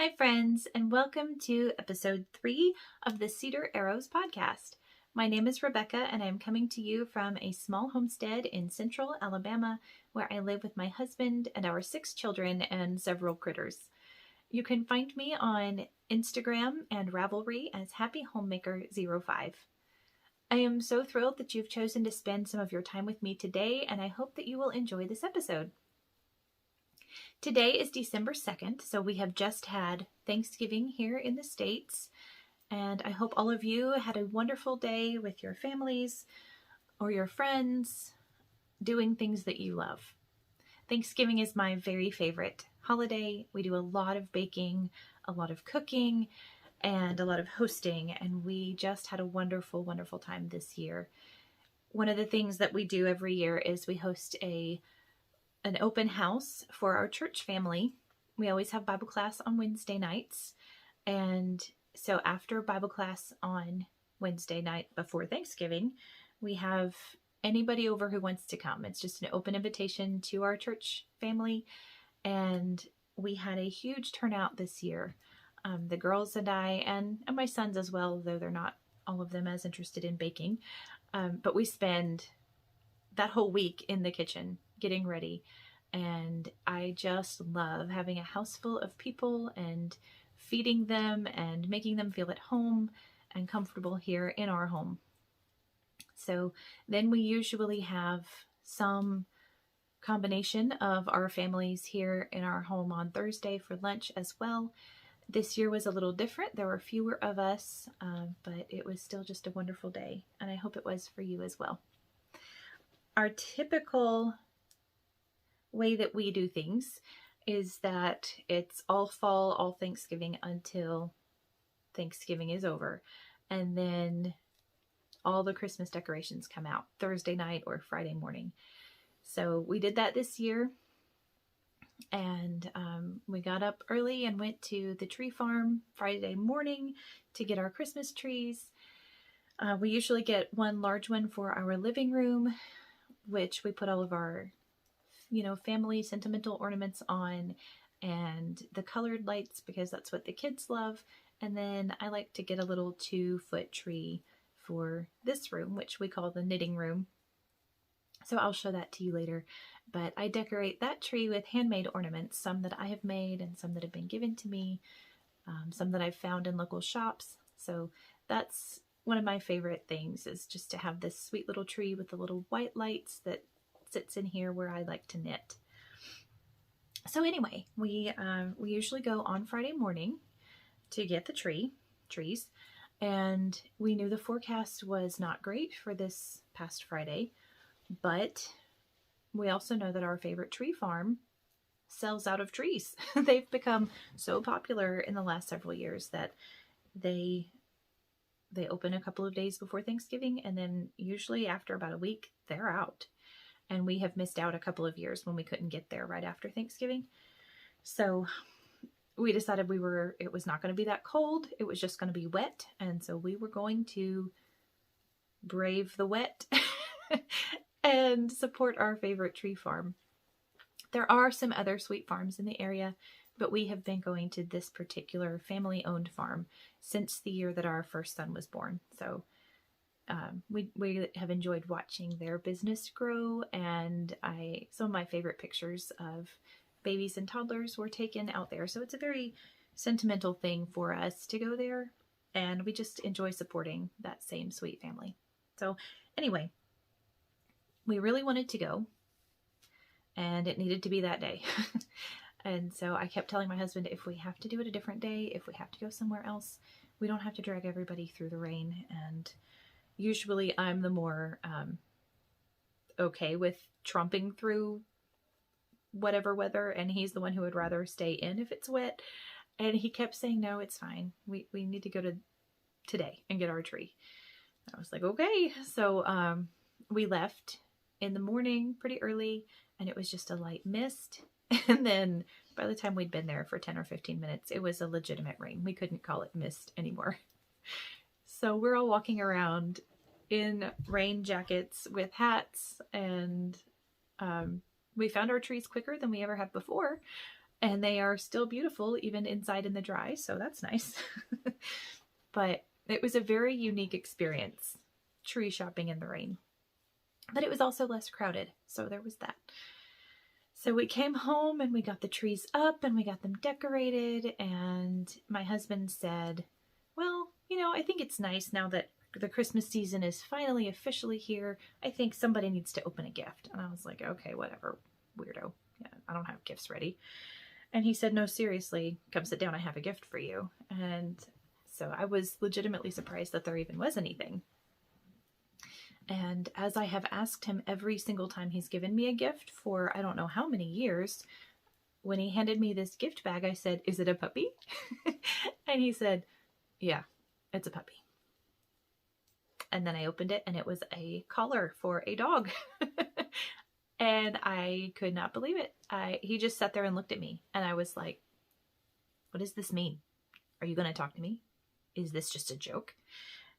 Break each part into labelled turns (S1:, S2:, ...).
S1: Hi, friends, and welcome to episode 3 of the Cedar Arrows Podcast. My name is Rebecca, and I'm coming to you from a small homestead in central Alabama where I live with my husband and our 6 children and several critters. You can find me on Instagram and Ravelry as HappyHomemaker05. I am so thrilled that you've chosen to spend some of your time with me today, and I hope that you will enjoy this episode. Today is December 2nd, so we have just had Thanksgiving here in the States, and I hope all of you had a wonderful day with your families or your friends doing things that you love. Thanksgiving is my very favorite holiday. We do a lot of baking, a lot of cooking, and a lot of hosting, and we just had a wonderful, wonderful time this year. One of the things that we do every year is we host an open house for our church family. We always have Bible class on Wednesday nights. And so after Bible class on Wednesday night before Thanksgiving, we have anybody over who wants to come. It's just an open invitation to our church family. And we had a huge turnout this year. The girls and I, and my sons as well, though they're not all of them as interested in baking. But we spend that whole week in the kitchen getting ready, and I just love having a house full of people and feeding them and making them feel at home and comfortable here in our home. So then we usually have some combination of our families here in our home on Thursday for lunch as well. This year was a little different. There were fewer of us, but it was still just a wonderful day, and I hope it was for you as well. Our typical way that we do things is that it's all fall, all Thanksgiving until Thanksgiving is over. And then all the Christmas decorations come out Thursday night or Friday morning. So we did that this year. And we got up early and went to the tree farm Friday morning to get our Christmas trees. We usually get one large one for our living room, which we put all of our, family sentimental ornaments on, and the colored lights because that's what the kids love. And then I like to get a little 2-foot tree for this room, which we call the knitting room. So I'll show that to you later. But I decorate that tree with handmade ornaments, some that I have made and some that have been given to me, some that I've found in local shops. So that's one of my favorite things, is just to have this sweet little tree with the little white lights that sits in here where I like to knit. So anyway, we usually go on Friday morning to get the trees, and we knew the forecast was not great for this past Friday, but we also know that our favorite tree farm sells out of trees. They've become so popular in the last several years that they open a couple of days before Thanksgiving, and then usually after about a week, they're out. And we have missed out a couple of years when we couldn't get there right after Thanksgiving. So we decided it was not going to be that cold. It was just going to be wet. And so we were going to brave the wet and support our favorite tree farm. There are some other sweet farms in the area, but we have been going to this particular family-owned farm since the year that our first son was born. So we have enjoyed watching their business grow, and some of my favorite pictures of babies and toddlers were taken out there. So it's a very sentimental thing for us to go there, and we just enjoy supporting that same sweet family. So anyway, we really wanted to go, and it needed to be that day. And so I kept telling my husband, if we have to do it a different day, if we have to go somewhere else, we don't have to drag everybody through the rain. And usually I'm the more okay with tromping through whatever weather, and he's the one who would rather stay in if it's wet. And he kept saying, no, it's fine. We need to go to today and get our tree. I was like, okay. So we left in the morning pretty early, and it was just a light mist. And then by the time we'd been there for 10 or 15 minutes, it was a legitimate rain. We couldn't call it mist anymore. So we're all walking around in rain jackets with hats, and we found our trees quicker than we ever have before. and they are still beautiful even inside in the dry, so that's nice. But it was a very unique experience, tree shopping in the rain. But it was also less crowded, so there was that. So we came home and we got the trees up and we got them decorated, and my husband said, well, I think it's nice now that the Christmas season is finally officially here. I think somebody needs to open a gift. And I was like, okay, whatever, weirdo. Yeah, I don't have gifts ready. And he said, no, seriously, come sit down. I have a gift for you. And so I was legitimately surprised that there even was anything. And as I have asked him every single time he's given me a gift for I don't know how many years, when he handed me this gift bag, I said, is it a puppy? And he said, yeah, it's a puppy. And then I opened it and it was a collar for a dog. And I could not believe it. He just sat there and looked at me and I was like, what does this mean? Are you going to talk to me? Is this just a joke?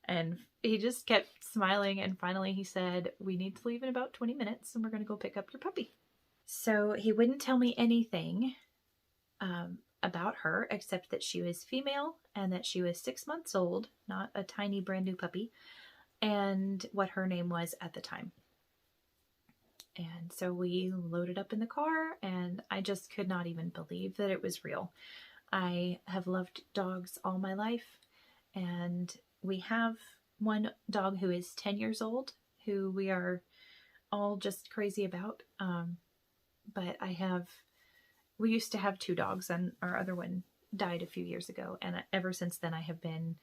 S1: And he just kept smiling. And finally he said, we need to leave in about 20 minutes and we're going to go pick up your puppy. So he wouldn't tell me anything about her except that she was female and that she was 6 months old, not a tiny brand new puppy, and what her name was at the time. And so we loaded up in the car and I just could not even believe that it was real. I have loved dogs all my life, and we have one dog who is 10 years old who we are all just crazy about. But we used to have 2 dogs and our other one died a few years ago. And ever since then I have been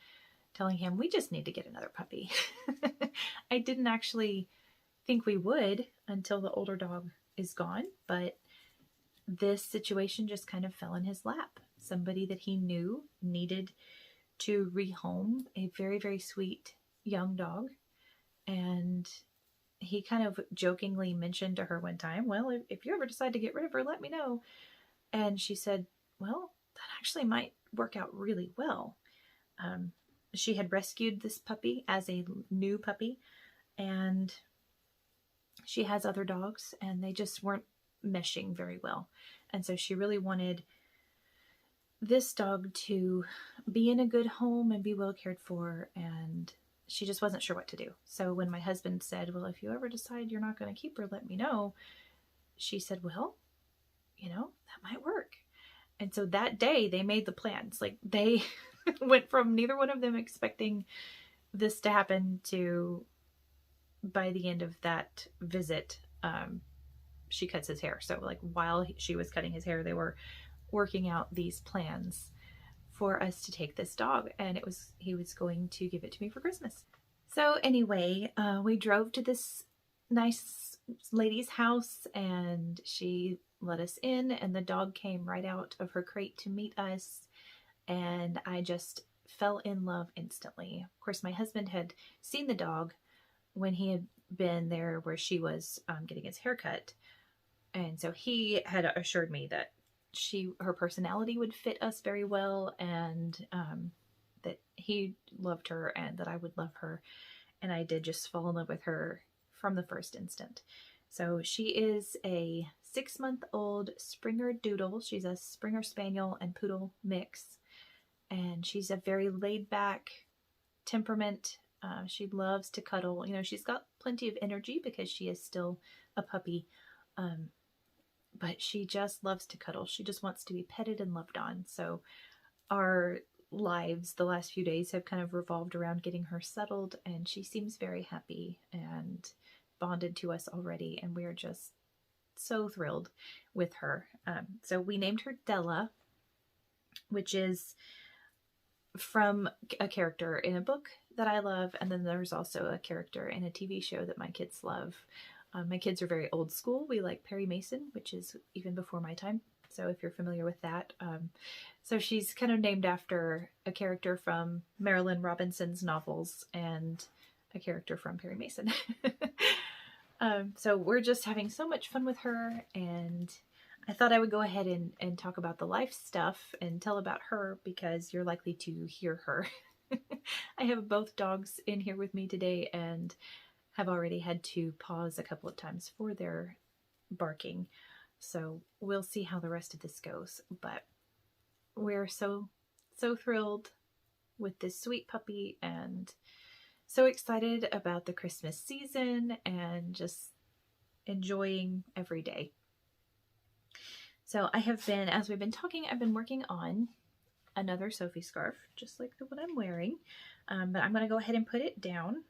S1: telling him, we just need to get another puppy. I didn't actually think we would until the older dog is gone, but this situation just kind of fell in his lap. Somebody that he knew needed to rehome a very, very sweet young dog. And he kind of jokingly mentioned to her one time, well, if you ever decide to get rid of her, let me know. And she said, well, that actually might work out really well. She had rescued this puppy as a new puppy, and she has other dogs and they just weren't meshing very well. And so she really wanted this dog to be in a good home and be well cared for, and she just wasn't sure what to do. So when my husband said, well, if you ever decide you're not going to keep her, let me know, she said, well, that might work. And so that day they made the plans. Like, they went from neither one of them expecting this to happen to, by the end of that visit, she cuts his hair. So like while she was cutting his hair, they were working out these plans for us to take this dog, and he was going to give it to me for Christmas. So anyway, we drove to this nice lady's house and she let us in, and the dog came right out of her crate to meet us, and I just fell in love instantly. Of course, my husband had seen the dog when he had been there where she was getting his hair cut, and so he had assured me that her personality would fit us very well, and that he loved her and that I would love her. And I did just fall in love with her from the first instant. So she is a 6-month-old Springer Doodle. She's a Springer Spaniel and Poodle mix. And she's a very laid-back temperament. She loves to cuddle. She's got plenty of energy because she is still a puppy. But she just loves to cuddle. She just wants to be petted and loved on. So our lives the last few days have kind of revolved around getting her settled, and she seems very happy and bonded to us already, and we're just so thrilled with her. So we named her Della, which is from a character in a book that I love, and then there's also a character in a TV show that my kids love. My kids are very old school. We like Perry Mason, which is even before my time. So if you're familiar with that. So she's kind of named after a character from Marilyn Robinson's novels and a character from Perry Mason. So we're just having so much fun with her, and I thought I would go ahead and talk about the life stuff and tell about her because you're likely to hear her. I have both dogs in here with me today and have already had to pause a couple of times for their barking. So we'll see how the rest of this goes, but we're so thrilled with this sweet puppy and so excited about the Christmas season and just enjoying every day. So I have been, as we've been talking, I've been working on another Sophie scarf, just like the one I'm wearing, but I'm going to go ahead and put it down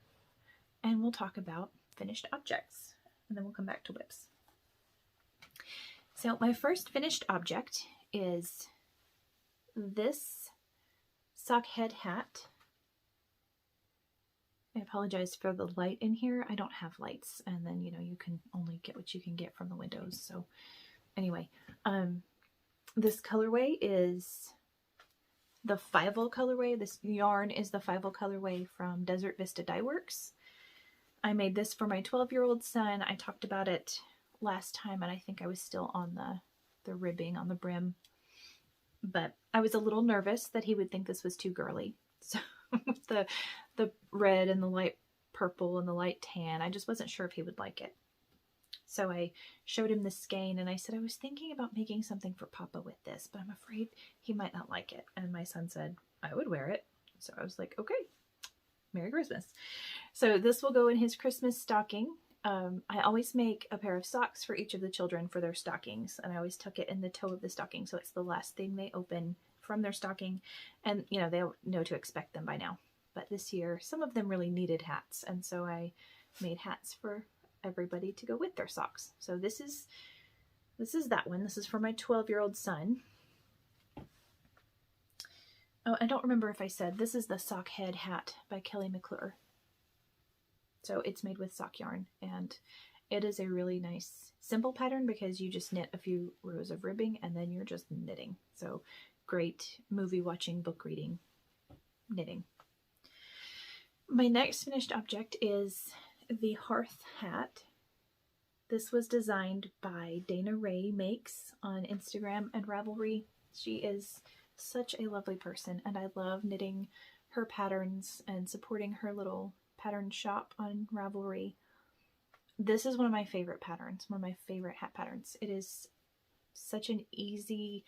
S1: and we'll talk about finished objects and then we'll come back to whips. So my first finished object is this sock head hat. I apologize for the light in here. I don't have lights, and then, you can only get what you can get from the windows. So anyway, this colorway is the Fivel colorway. This yarn is the Fivel colorway from Desert Vista Dye Works. I made this for my 12-year-old son. I talked about it last time, and I think I was still on the ribbing on the brim. But I was a little nervous that he would think this was too girly. So with the red and the light purple and the light tan, I just wasn't sure if he would like it. So I showed him the skein and I said, I was thinking about making something for Papa with this, but I'm afraid he might not like it. And my son said, I would wear it. So I was like, okay, Merry Christmas. So this will go in his Christmas stocking. I always make a pair of socks for each of the children for their stockings, and I always tuck it in the toe of the stocking so it's the last thing they open from their stocking, and they'll know to expect them by now. But this year some of them really needed hats, and so I made hats for everybody to go with their socks. So this is that one. This is for my 12-year-old son. Oh, I don't remember if I said this is the sock head hat by Kelly McClure. So it's made with sock yarn, and it is a really nice, simple pattern because you just knit a few rows of ribbing and then you're just knitting. So great movie watching, book reading, knitting. My next finished object is the hearth hat. This was designed by Dana Ray Makes on Instagram and Ravelry. She is such a lovely person, and I love knitting her patterns and supporting her little pattern shop on Ravelry. This is one of my favorite patterns, one of my favorite hat patterns. It is such an easy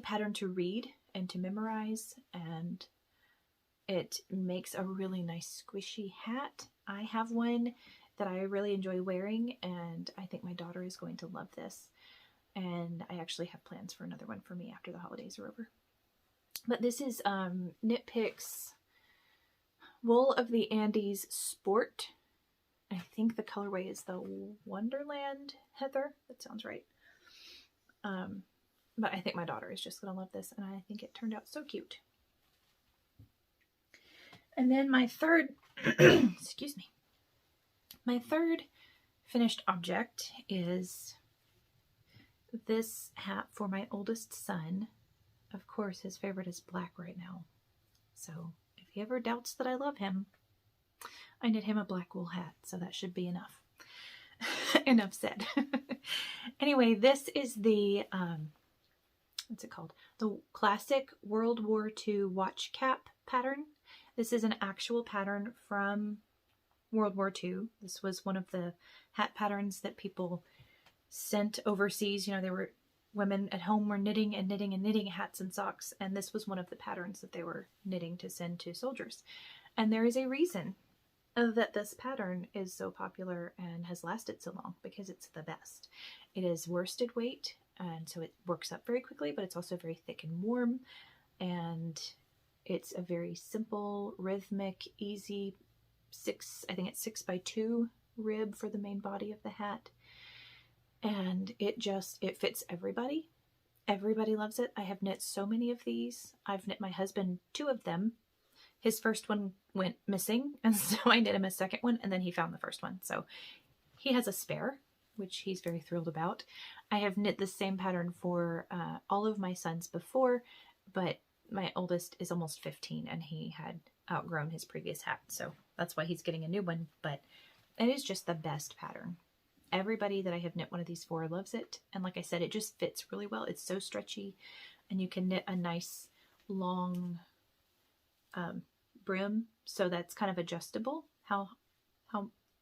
S1: pattern to read and to memorize, and it makes a really nice squishy hat. I have one that I really enjoy wearing, and I think my daughter is going to love this. And I actually have plans for another one for me after the holidays are over. But this is Knit Picks Wool of the Andes Sport. I think the colorway is the Wonderland Heather. That sounds right. But I think my daughter is just going to love this, and I think it turned out so cute. And then my third, excuse me, my third finished object is this hat for my oldest son. Of course, his favorite is black right now. So if he ever doubts that I love him, I knit him a black wool hat, so that should be enough. Enough said. Anyway, this is the, what's it called? The classic World War II watch cap pattern. This is an actual pattern from World War II. This was one of the hat patterns that people sent overseas. There were women at home were knitting and knitting and knitting hats and socks, and this was one of the patterns that they were knitting to send to soldiers. And there is a reason that this pattern is so popular and has lasted so long, because it's the best. It is worsted weight, and so it works up very quickly, but it's also very thick and warm, and it's a very simple, rhythmic, easy 6x2 rib for the main body of the hat. And it fits everybody. Everybody loves it. I have knit so many of these. I've knit my husband 2 of them. His first one went missing, and so I knit him a second one, and then he found the first one. So he has a spare, which he's very thrilled about. I have knit the same pattern for all of my sons before, but my oldest is almost 15, and he had outgrown his previous hat, so that's why he's getting a new one. But it is just the best pattern. Everybody that I have knit one of these for loves it. And like I said, it just fits really well. It's so stretchy, and you can knit a nice long brim, so that's kind of adjustable how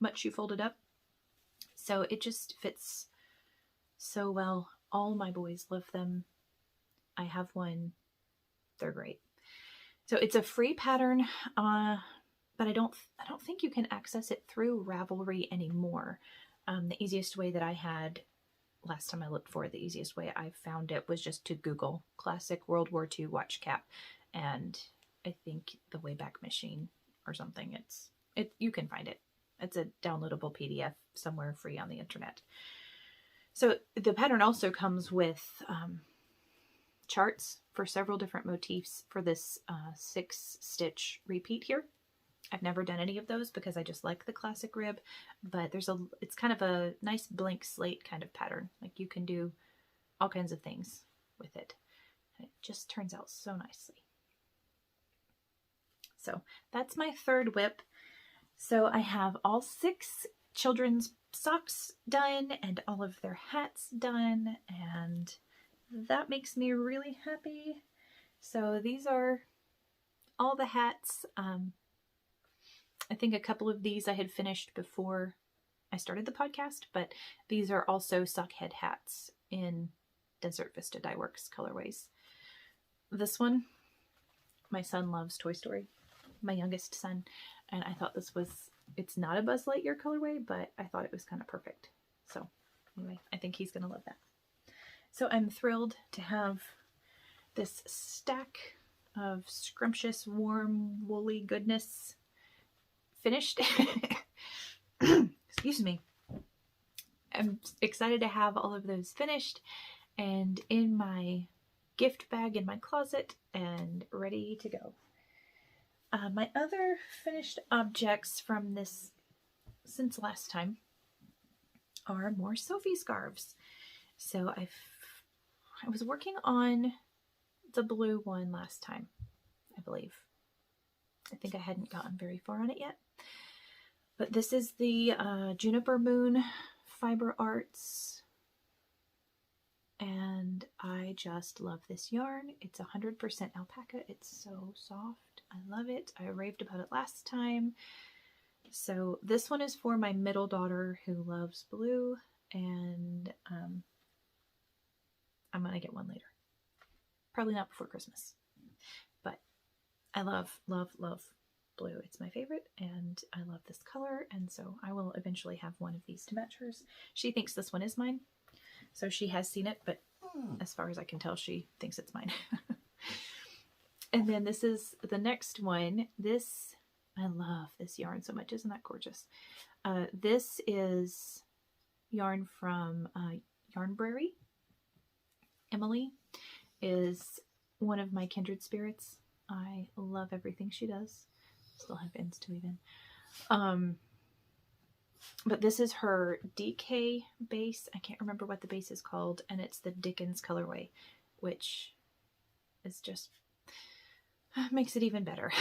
S1: much you fold it up. So it just fits so well. All my boys love them. I have one. They're great. So it's a free pattern, but I don't think you can access it through Ravelry anymore. The easiest way that I had last time I looked for it, the easiest way I found it was just to Google classic World War II watch cap, and I think the Wayback Machine or something. You can find it. It's a downloadable PDF somewhere free on the internet. So the pattern also comes with charts for several different motifs for this 6-stitch repeat here. I've never done any of those because I just like the classic rib, but it's kind of a nice blank slate kind of pattern. Like you can do all kinds of things with it. And it just turns out so nicely. So that's my third whip. So I have all 6 children's socks done and all of their hats done, and that makes me really happy. So these are all the hats. I think a couple of these I had finished before I started the podcast, but these are also sock head hats in Desert Vista Dye Works colorways. This one, my son loves Toy Story, my youngest son, and I thought it's not a Buzz Lightyear colorway, but I thought it was kind of perfect. So anyway, I think he's going to love that. So I'm thrilled to have this stack of scrumptious, warm, woolly goodness finished. Excuse me. I'm excited to have all of those finished and in my gift bag in my closet and ready to go. My other finished objects from this since last time are more Sophie scarves. So I was working on the blue one last time, I believe. I think I hadn't gotten very far on it yet. But this is the Juniper Moon Fiber Arts. And I just love this yarn. It's 100% alpaca. It's so soft. I love it. I raved about it last time. So this one is for my middle daughter who loves blue. And I'm going to get one later. Probably not before Christmas. But I love, love, love blue. It's my favorite, and I love this color, and so I will eventually have one of these to match hers. She thinks this one is mine, so she has seen it, but as far as I can tell, she thinks it's mine. And then this is the next one. I love this yarn so much. Isn't that gorgeous? This is yarn from Yarnberry. Emily is one of my kindred spirits. I love everything she does. Still have ends to weave in. But this is her DK base. I can't remember what the base is called, and it's the Dickens colorway, which is just makes it even better.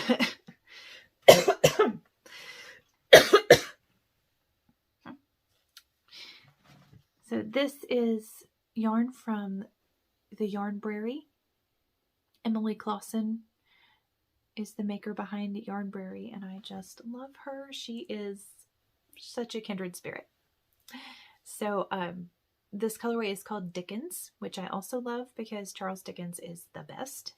S1: So this is yarn from the Yarnberry. Emily Clausen is the maker behind Yarnberry, and I just love her. She is such a kindred spirit. So this colorway is called Dickens, which I also love because Charles Dickens is the best.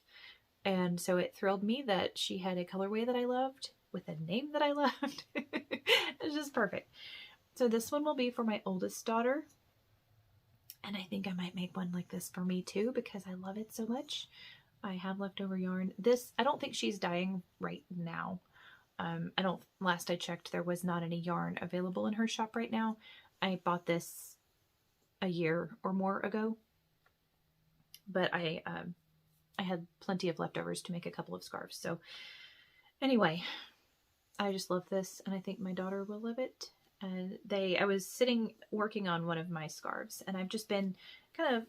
S1: And so it thrilled me that she had a colorway that I loved with a name that I loved. It's just perfect. So this one will be for my oldest daughter. And I think I might make one like this for me too because I love it so much. I have leftover yarn. This, I don't think she's dyeing right now. Last I checked, there was not any yarn available in her shop right now. I bought this a year or more ago, but I had plenty of leftovers to make a couple of scarves. So anyway, I just love this, and I think my daughter will love it. And I was sitting working on one of my scarves, and I've just been kind of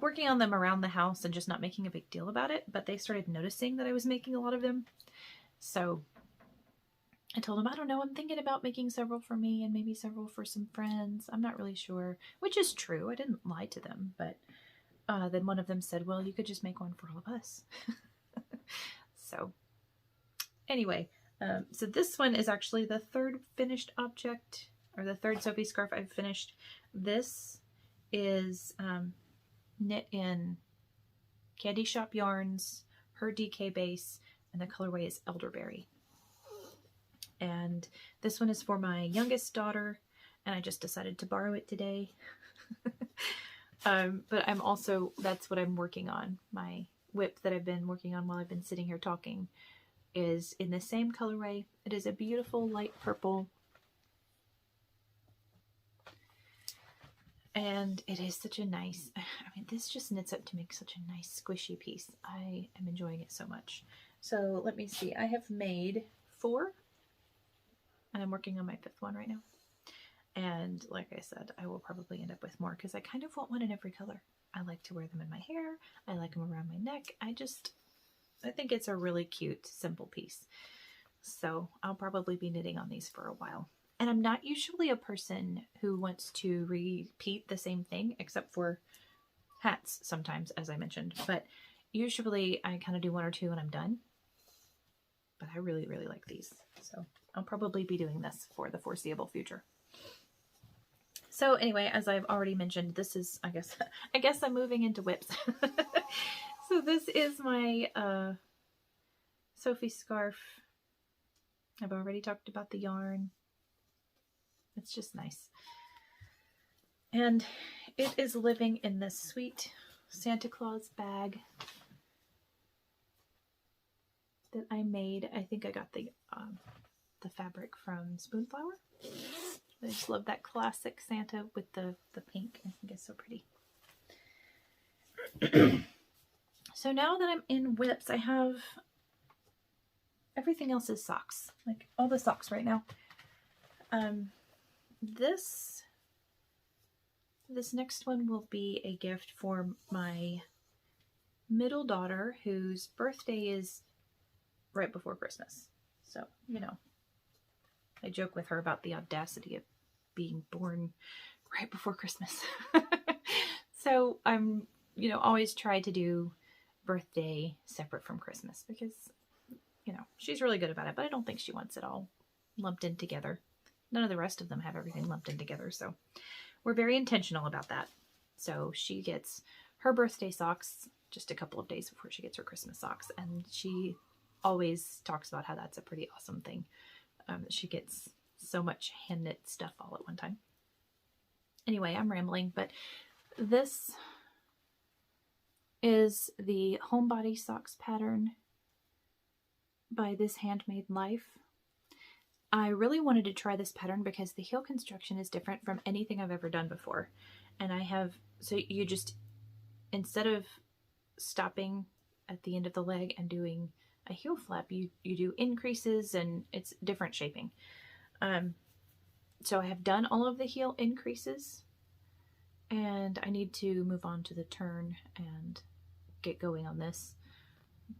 S1: working on them around the house and just not making a big deal about it, but they started noticing that I was making a lot of them. So I told them, I don't know, I'm thinking about making several for me and maybe several for some friends. I'm not really sure, which is true. I didn't lie to them, but then one of them said, well, you could just make one for all of us. So anyway, so this one is actually the third finished object or the third Sophie scarf I've finished. This is knit in Candy Shop Yarns, her DK base, and the colorway is Elderberry. And this one is for my youngest daughter, and I just decided to borrow it today. But I'm also, that's what I'm working on. My whip that I've been working on while I've been sitting here talking is in the same colorway. It is a beautiful light purple. And it is such a nice, I mean, this just knits up to make such a nice squishy piece. I am enjoying it so much. So let me see. I have made 4, and I'm working on my 5th one right now. And like I said, I will probably end up with more because I kind of want one in every color. I like to wear them in my hair. I like them around my neck. I think it's a really cute, simple piece. So I'll probably be knitting on these for a while. And I'm not usually a person who wants to repeat the same thing, except for hats sometimes, as I mentioned. But usually I kind of do 1 or 2 and I'm done. But I really, really like these. So I'll probably be doing this for the foreseeable future. So anyway, as I've already mentioned, this is, I guess I'm moving into whips. So this is my Sophie scarf. I've already talked about the yarn. It's just nice. And it is living in this sweet Santa Claus bag that I made. I think I got the fabric from Spoonflower. I just love that classic Santa with the pink. I think it's so pretty. So now that I'm in whips, I have everything else is socks. Like all the socks right now. This next one will be a gift for my middle daughter, whose birthday is right before Christmas. So, you know, I joke with her about the audacity of being born right before Christmas. So I'm, you know, always try to do birthday separate from Christmas because, you know, she's really good about it, but I don't think she wants it all lumped in together. None of the rest of them have everything lumped in together. So we're very intentional about that. So she gets her birthday socks just a couple of days before she gets her Christmas socks. And she always talks about how that's a pretty awesome thing. She gets so much hand knit stuff all at one time. Anyway, I'm rambling, but this is the Homebody Socks pattern by This Handmade Life. I really wanted to try this pattern because the heel construction is different from anything I've ever done before. And so you just, instead of stopping at the end of the leg and doing a heel flap, you do increases, and it's different shaping. So I have done all of the heel increases, and I need to move on to the turn and get going on this.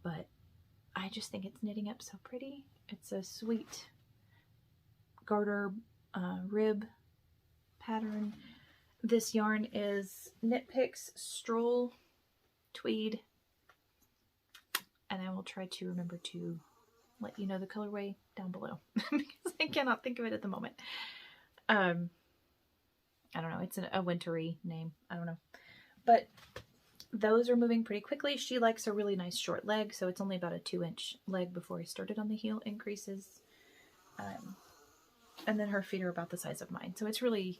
S1: But I just think it's knitting up so pretty. It's a sweet garter rib pattern. This yarn is Knit Picks Stroll Tweed, and I will try to remember to let you know the colorway down below because I cannot think of it at the moment. I don't know, it's a wintry name, I don't know, but those are moving pretty quickly. She likes a really nice short leg, so it's only about a 2-inch leg before I started on the heel increases. And then her feet are about the size of mine, so it's really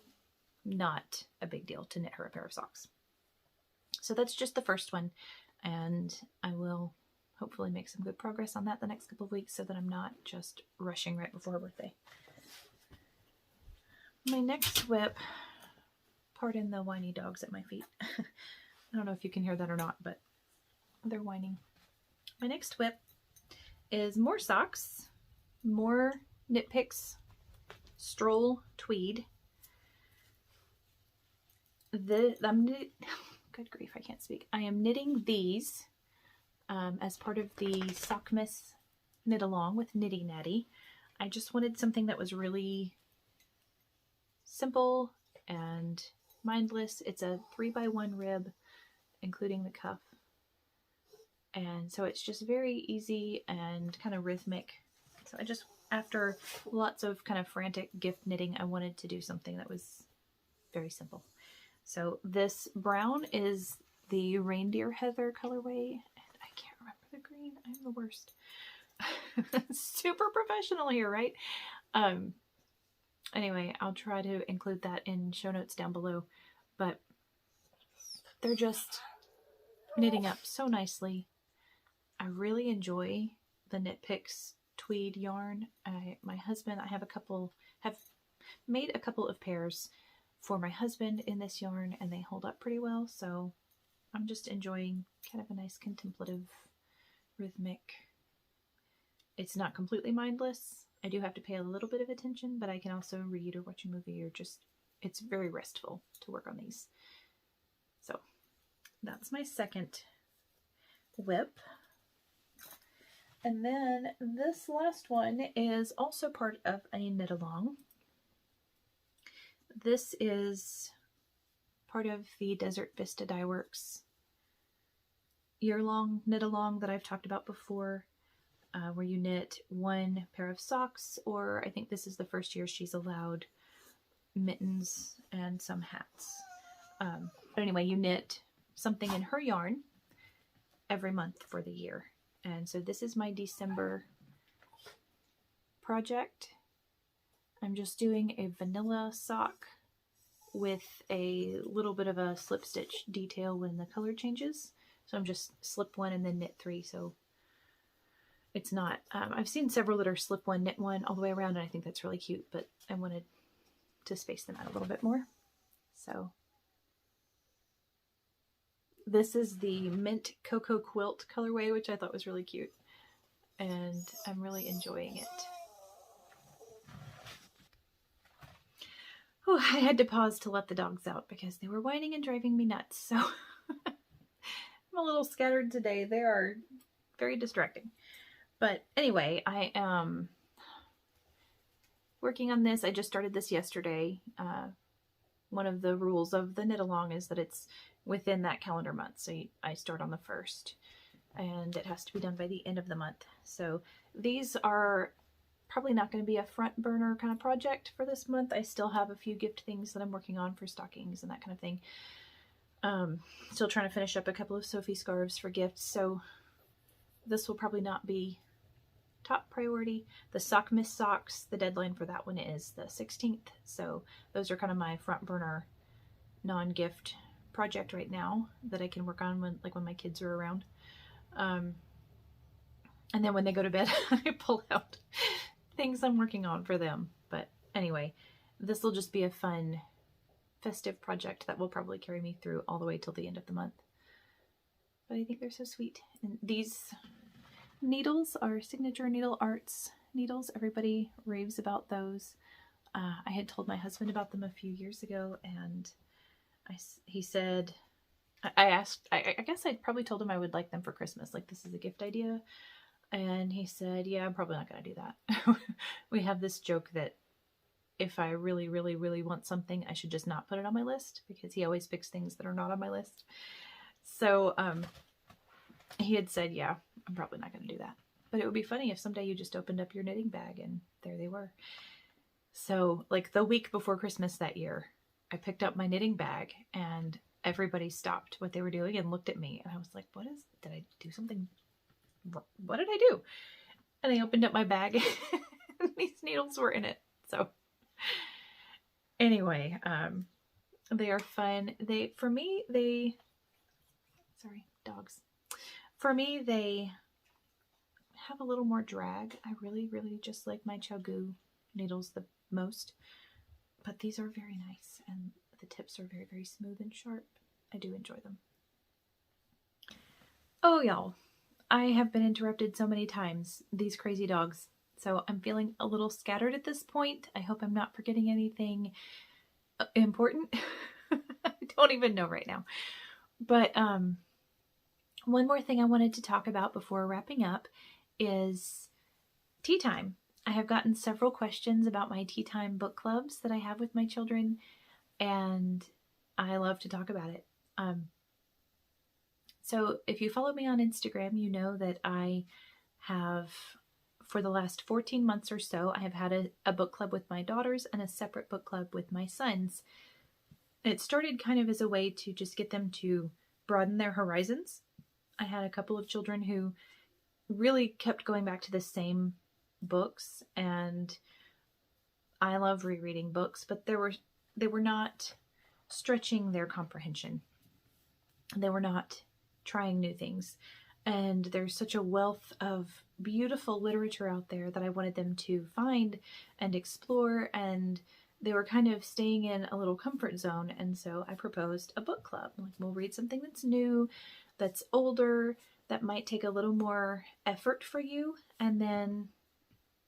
S1: not a big deal to knit her a pair of socks. So that's just the first one, and I will hopefully make some good progress on that the next couple of weeks so that I'm not just rushing right before her birthday. My next whip, pardon the whiny dogs at my feet. I don't know if you can hear that or not, but they're whining. My next whip is more socks, more Knit Picks Stroll Tweed. Good grief, I can't speak. I am knitting these as part of the Sockmas Knit Along with Knitty Natty. I just wanted something that was really simple and mindless. It's a 3x1 rib, including the cuff. And so it's just very easy and kind of rhythmic. So after lots of kind of frantic gift knitting, I wanted to do something that was very simple. So this brown is the reindeer heather colorway, and I can't remember the green. I'm the worst. Super professional here, right? Anyway, I'll try to include that in show notes down below, but they're just knitting up so nicely. I really enjoy the Knit Picks tweed yarn. My husband, I have made a couple of pairs for my husband in this yarn, and they hold up pretty well. So I'm just enjoying kind of a nice contemplative, rhythmic. It's not completely mindless. I do have to pay a little bit of attention, but I can also read or watch a movie, or it's very restful to work on these. So that's my second whip. And then this last one is also part of a knit along. This is part of the Desert Vista Dye Works year-long knit along that I've talked about before, where you knit one pair of socks, or I think this is the first year she's allowed mittens and some hats. But anyway, you knit something in her yarn every month for the year. And so this is my December project. I'm just doing a vanilla sock with a little bit of a slip stitch detail when the color changes. So I'm just slip one and then knit three. So it's not, I've seen several that are slip one, knit one all the way around, and I think that's really cute, but I wanted to space them out a little bit more. So this is the Mint Cocoa Quilt colorway, which I thought was really cute, and I'm really enjoying it. Oh, I had to pause to let the dogs out because they were whining and driving me nuts, so I'm a little scattered today. They are very distracting. But anyway, I am working on this. I just started this yesterday. One of the rules of the knit along is that it's within that calendar month. So I start on the 1st, and it has to be done by the end of the month. So these are probably not going to be a front burner kind of project for this month. I still have a few gift things that I'm working on for stockings and that kind of thing. Still trying to finish up a couple of Sophie scarves for gifts. So this will probably not be top priority. The Sock Miss socks, the deadline for that one is the 16th. So those are kind of my front burner non-gift project right now that I can work on when my kids are around. And then when they go to bed, I pull out things I'm working on for them. But anyway, this will just be a fun, festive project that will probably carry me through all the way till the end of the month. But I think they're so sweet. And these needles are Signature Needle Arts needles. Everybody raves about those. I had told my husband about them a few years ago, and he said, I guess I'd probably told him I would like them for Christmas. Like, this is a gift idea. And he said, yeah, I'm probably not going to do that. We have this joke that if I really, really, really want something, I should just not put it on my list, because he always picks things that are not on my list. So he had said, yeah, I'm probably not going to do that. But it would be funny if someday you just opened up your knitting bag and there they were. So like the week before Christmas that year, I picked up my knitting bag and everybody stopped what they were doing and looked at me. And I was like, did I do something? What did I do? And I opened up my bag and these needles were in it. So anyway, they are fun. For me, they have a little more drag. I really, really just like my Chogu needles the most, but these are very nice and the tips are very, very smooth and sharp. I do enjoy them. Oh, y'all, I have been interrupted so many times, these crazy dogs. So I'm feeling a little scattered at this point. I hope I'm not forgetting anything important. I don't even know right now. But one more thing I wanted to talk about before wrapping up is tea time. I have gotten several questions about my tea time book clubs that I have with my children, and I love to talk about it. So if you follow me on Instagram, you know that I have for the last 14 months or so, I have had a book club with my daughters and a separate book club with my sons. It started kind of as a way to just get them to broaden their horizons. I had a couple of children who really kept going back to the same books, and I love rereading books, but they were not stretching their comprehension. They were not trying new things. And there's such a wealth of beautiful literature out there that I wanted them to find and explore, and they were kind of staying in a little comfort zone. And so I proposed a book club. Like, we'll read something that's new, that's older, that might take a little more effort for you. And then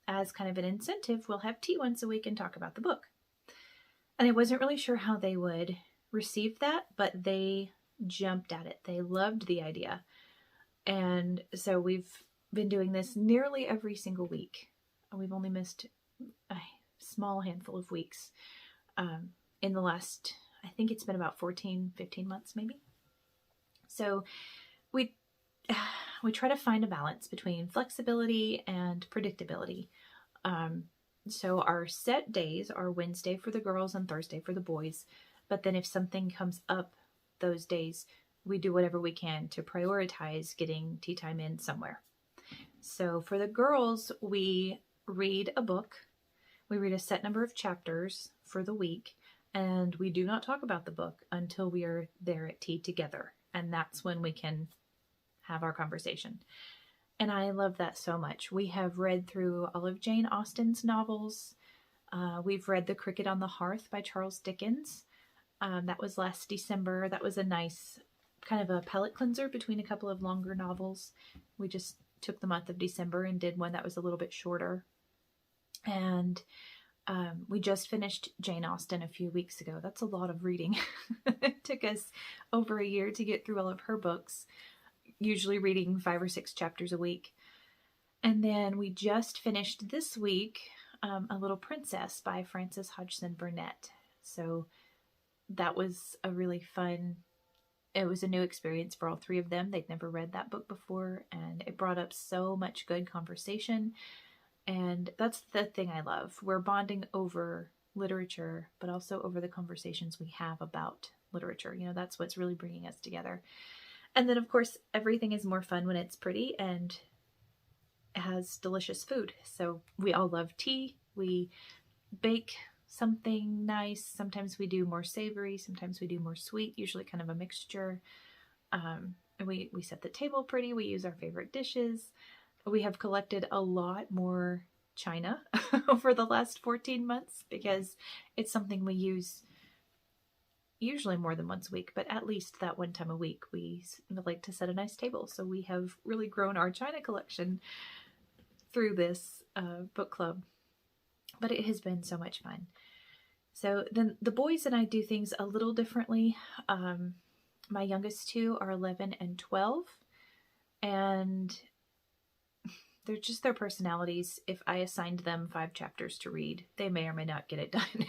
S1: as kind of an incentive, we'll have tea once a week and talk about the book. And I wasn't really sure how they would receive that, but they jumped at it. They loved the idea. And so we've been doing this nearly every single week. We've only missed a small handful of weeks in the last, I think it's been about 14, 15 months maybe. So we try to find a balance between flexibility and predictability. So our set days are Wednesday for the girls and Thursday for the boys. But then if something comes up those days, we do whatever we can to prioritize getting tea time in somewhere. So for the girls, we read a book. We read a set number of chapters for the week, and we do not talk about the book until we are there at tea together. And that's when we can have our conversation. And I love that so much. We have read through all of Jane Austen's novels. We've read The Cricket on the Hearth by Charles Dickens. That was last December. That was a nice kind of a palate cleanser between a couple of longer novels. We just took the month of December and did one that was a little bit shorter. And we just finished Jane Austen a few weeks ago. That's a lot of reading. It took us over a year to get through all of her books, usually reading 5 or 6 chapters a week. And then we just finished this week A Little Princess by Frances Hodgson Burnett. So that was a really fun, it was a new experience for all 3 of them. They'd never read that book before, and it brought up so much good conversation. And that's the thing I love. We're bonding over literature, but also over the conversations we have about literature. You know, that's what's really bringing us together. And then, of course, everything is more fun when it's pretty and has delicious food. So we all love tea. We bake something nice. Sometimes we do more savory. Sometimes we do more sweet, usually kind of a mixture. And we set the table pretty. We use our favorite dishes. We have collected a lot more china over the last 14 months because it's something we use usually more than once a week, but at least that one time a week we like to set a nice table. So we have really grown our china collection through this book club, but it has been so much fun. So then the boys and I do things a little differently. My youngest 2 are 11 and 12, and they're just their personalities. If I assigned them 5 chapters to read, they may or may not get it done.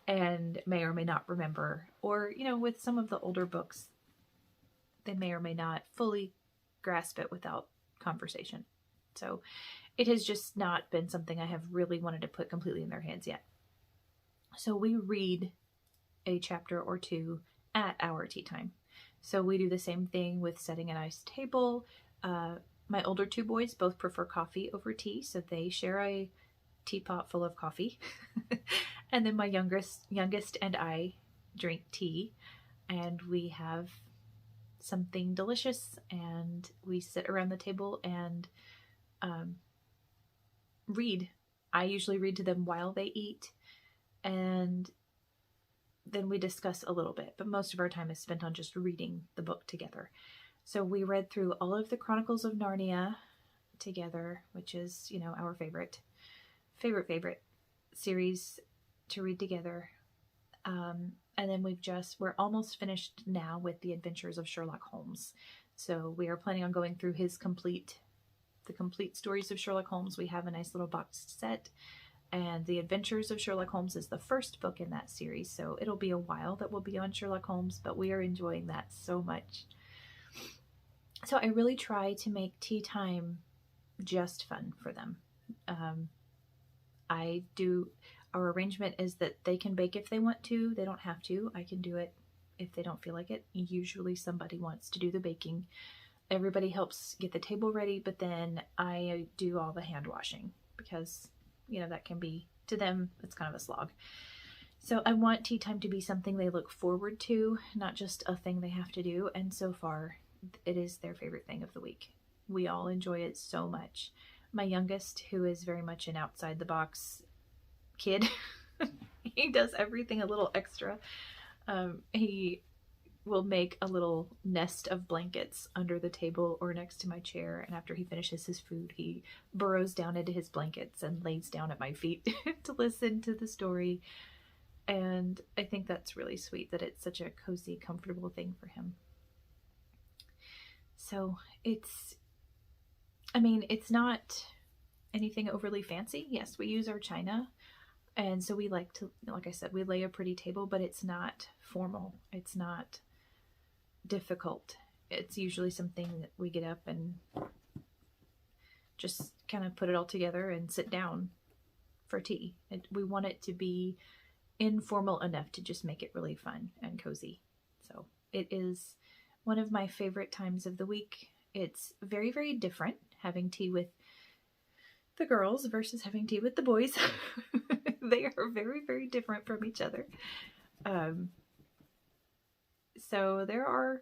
S1: And may or may not remember. Or, you know, with some of the older books, they may or may not fully grasp it without conversation. So it has just not been something I have really wanted to put completely in their hands yet. So we read a chapter or 2 at our tea time. So we do the same thing with setting a nice table. My older 2 boys both prefer coffee over tea, so they share a teapot full of coffee. And then my youngest and I drink tea, and we have something delicious, and we sit around the table and read. I usually read to them while they eat, and then we discuss a little bit, but most of our time is spent on just reading the book together. So we read through all of the Chronicles of Narnia together, which is, you know, our favorite series to read together. And then we're almost finished now with The Adventures of Sherlock Holmes. So we are planning on going through the complete stories of Sherlock Holmes. We have a nice little boxed set, and The Adventures of Sherlock Holmes is the first book in that series. So it'll be a while that we'll be on Sherlock Holmes, but we are enjoying that so much. So I really try to make tea time just fun for them. Our arrangement is that they can bake if they want to. They don't have to. I can do it if they don't feel like it. Usually somebody wants to do the baking. Everybody helps get the table ready, but then I do all the hand washing because, that can be, to them, it's kind of a slog. So I want tea time to be something they look forward to, not just a thing they have to do. And so far, it is their favorite thing of the week. We all enjoy it so much. My youngest, who is very much an outside the box kid, he does everything a little extra. He will make a little nest of blankets under the table or next to my chair, and after he finishes his food, he burrows down into his blankets and lays down at my feet to listen to the story. And I think that's really sweet that it's such a cozy, comfortable thing for him. So it's not anything overly fancy. Yes, we use our china, and so we like I said, we lay a pretty table, but it's not formal. It's not difficult. It's usually something that we get up and just kind of put it all together and sit down for tea. We want it to be informal enough to just make it really fun and cozy. So it is one of my favorite times of the week. It's very, very different having tea with the girls versus having tea with the boys. They are very, very different from each other. So there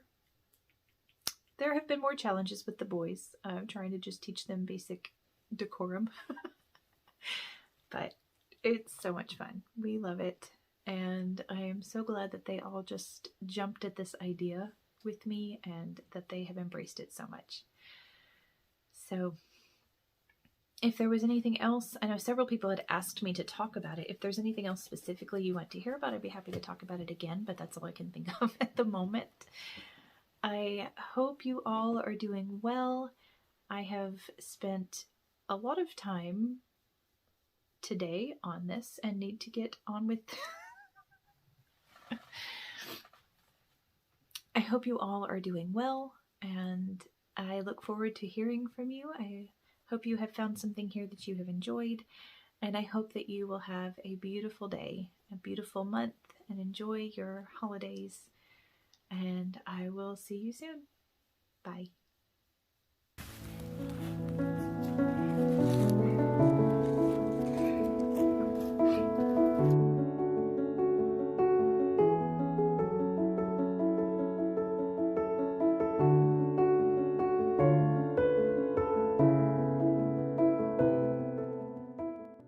S1: have been more challenges with the boys, trying to just teach them basic decorum. But it's so much fun. We love it. And I am so glad that they all just jumped at this idea with me and that they have embraced it so much. So if there was anything else, I know several people had asked me to talk about it. If there's anything else specifically you want to hear about, I'd be happy to talk about it again, but that's all I can think of at the moment. I hope you all are doing well. I have spent a lot of time today on this and need to get on with I hope you all are doing well, and I look forward to hearing from you. I hope you have found something here that you have enjoyed, and I hope that you will have a beautiful day, a beautiful month, and enjoy your holidays. And I will see you soon. Bye.